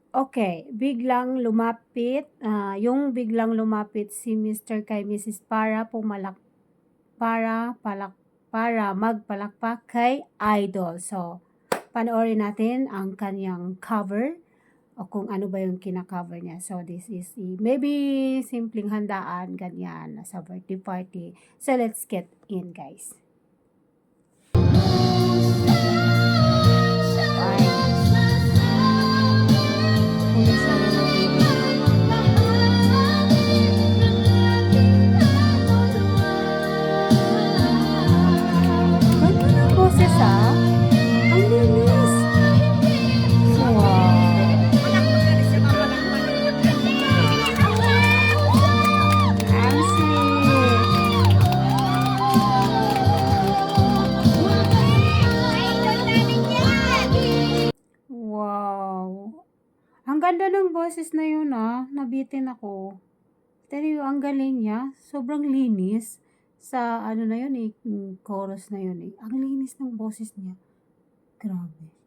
Okay, biglang lumapit, yung biglang lumapit si Mr. kay Mrs. para magpalakpak kay Idol. So, panoorin natin ang kanyang cover o kung ano ba yung kina-cover niya. So, this is maybe simpleng handaan, ganyan, sa birthday party. So, let's get in, guys. Wow! Ang ganda ng boses na yun, nabitin ako. Pero ang galing niya, sobrang linis sa ano na yun chorus na yun. Ang linis ng boses niya. Grabe.